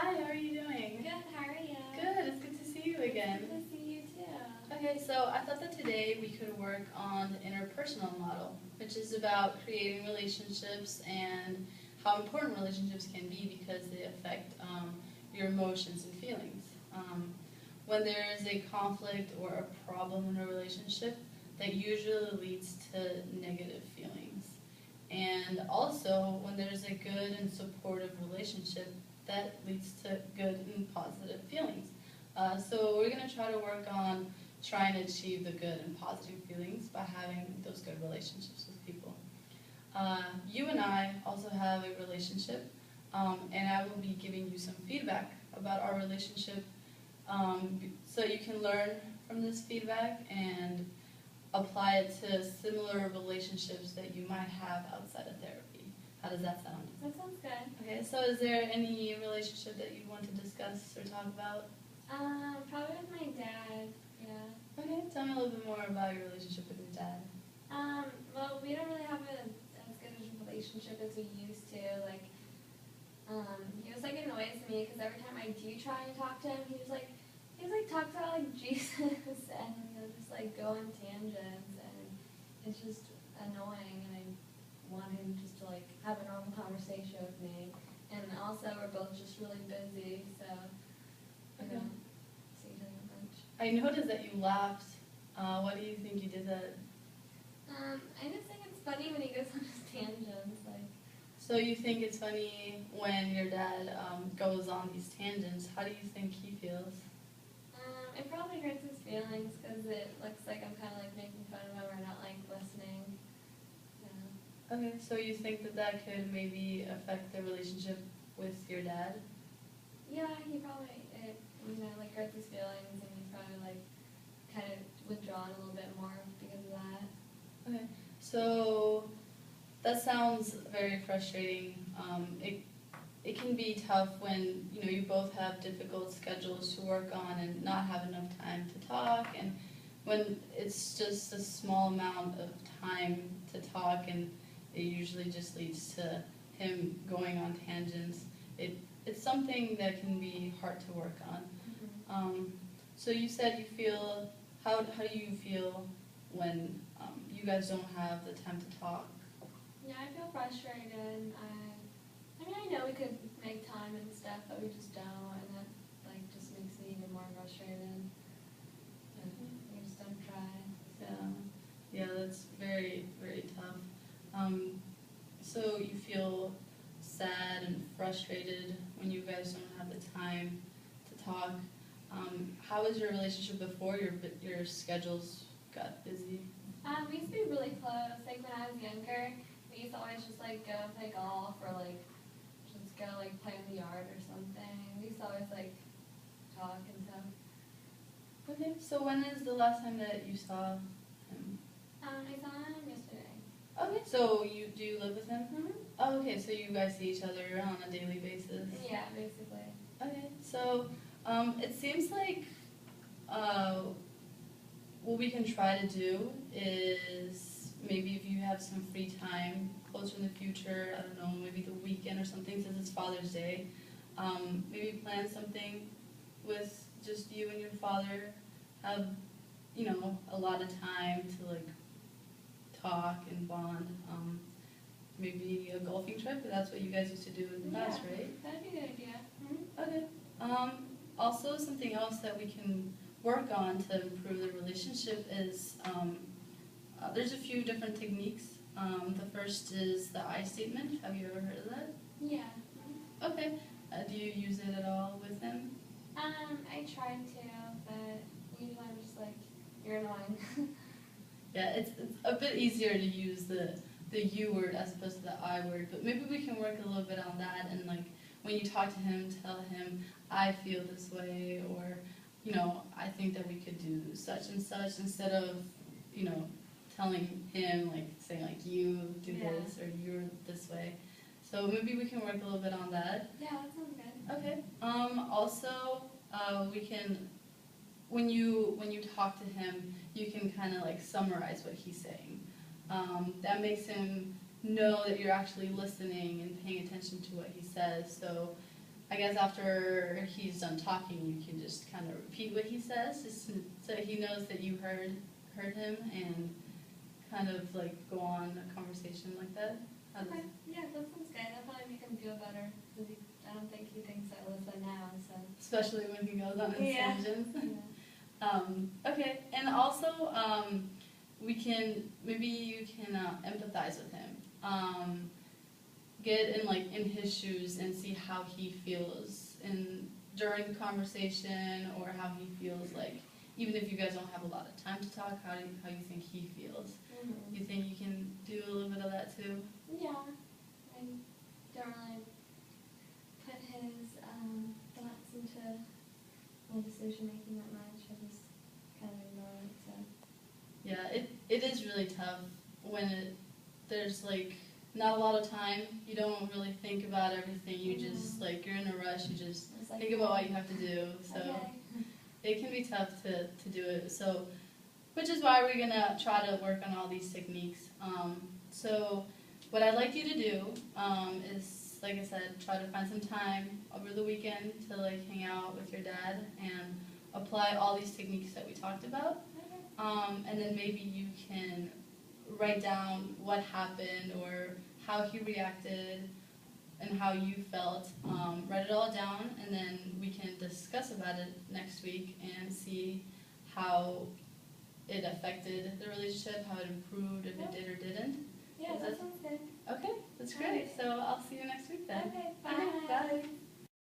Hi, how are you doing? Good, how are you? Good, it's good to see you again. It's good to see you too. Okay, so I thought that today we could work on the interpersonal model, which is about creating relationships and how important relationships can be because they affect your emotions and feelings. When there is a conflict or a problem in a relationship, that usually leads to negative feelings. And also, when there's a good and supportive relationship, that leads to good and positive feelings. So we're going to try to work on trying to achieve the good and positive feelings by having those good relationships with people. You and I also have a relationship, and I will be giving you some feedback about our relationship so you can learn from this feedback and apply it to similar relationships that you might have outside of therapy. How does that sound? That sounds good. Okay, so is there any relationship that you want to discuss or talk about? Probably with my dad, yeah. Okay, tell me a little bit more about your relationship with your dad. Well, we don't really have as good a relationship as we used to. He was annoys me because every time I do try and talk to him, he talks about Jesus and he'll just go on tangents, and it's just annoying, and I want him just to have a normal conversation with me. And also we're both just really busy, so we don't see each other much. I noticed that you laughed. What do you think you did that? I just think it's funny when he goes on his tangents, So you think it's funny when your dad goes on these tangents. How do you think he feels? It probably hurts his feelings because it looks like I'm kind of making fun of him or not listening. Yeah. Okay, so you think that that could maybe affect the relationship with your dad? Yeah, he probably, hurts his feelings, and he's probably kind of withdrawn a little bit more because of that. Okay, so that sounds very frustrating. It can be tough when you both have difficult schedules to work on and not have enough time to talk, and when it's just a small amount of time to talk and it usually just leads to him going on tangents. It's something that can be hard to work on. Mm-hmm. So you said you feel, how do you feel when you guys don't have the time to talk? Yeah, I feel frustrated. I know we could make time and stuff, but we just don't, and that just makes me even more frustrated. And we just don't try. Yeah, that's very, very tough. So you feel sad and frustrated when you guys don't have the time to talk. How was your relationship before your schedules got busy? We used to be really close. When I was younger, we used to always just go play golf or just go play in the yard or something. We used to always talk and stuff. Okay, so when is the last time that you saw him? I saw him yesterday. Okay, so do you live with him? Mm-hmm. Oh, okay, so you guys see each other on a daily basis? Yeah, basically. Okay, so it seems like what we can try to do is maybe if you have some free time closer in the future, I don't know, maybe the weekend or something, since it's Father's Day, maybe plan something with just you and your father, have, a lot of time to talk and bond. Maybe a golfing trip, if that's what you guys used to do in the past, right? That'd be a good idea. Mm-hmm. Okay. Also, something else that we can work on to improve the relationship is there's a few different techniques. The first is the I statement. Have you ever heard of that? Yeah. Okay. Do you use it at all with him? I tried to, but usually I'm just you're annoying. Yeah, it's a bit easier to use the you word as opposed to the I word, but maybe we can work a little bit on that, and when you talk to him, tell him, I feel this way, or I think that we could do such and such, instead of telling him saying you do this or you're this way. So maybe we can work a little bit on that. Yeah, that sounds good. Okay. Also, we can, when you talk to him, you can kind of summarize what he's saying. That makes him know that you're actually listening and paying attention to what he says. So I guess after he's done talking, you can just kind of repeat what he says, just so he knows that you heard him, and kind of like go on a conversation like that. Okay, yeah, that sounds good. That'll probably make him feel better, because I don't think he thinks I listen now, so. Especially when he goes on his Yeah. tangents. Yeah. Okay, and also maybe you can empathize with him. Get in his shoes and see how he feels during the conversation, or how he feels like, even if you guys don't have a lot of time to talk, how you think he feels. Mm-hmm. You think you can do a little bit of that too? Yeah, I don't really put his thoughts into my decision making that much. I just kind of ignore it. So. Yeah, it is really tough when there's like not a lot of time. You don't really think about everything. You just like, you're in a rush. You just Like, think about what you have to do. So okay. it can be tough to do it. So, which is why we're gonna try to work on all these techniques. So what I'd like you to do is, like I said, try to find some time over the weekend to like hang out with your dad and apply all these techniques that we talked about. And then maybe you can write down what happened or how he reacted and how you felt. Write it all down, and then we can discuss about it next week and see how it affected the relationship, how it improved, if it did or didn't. Yeah, that sounds good. Okay, that's great. So I'll see you next week then. Okay, bye. Okay, bye.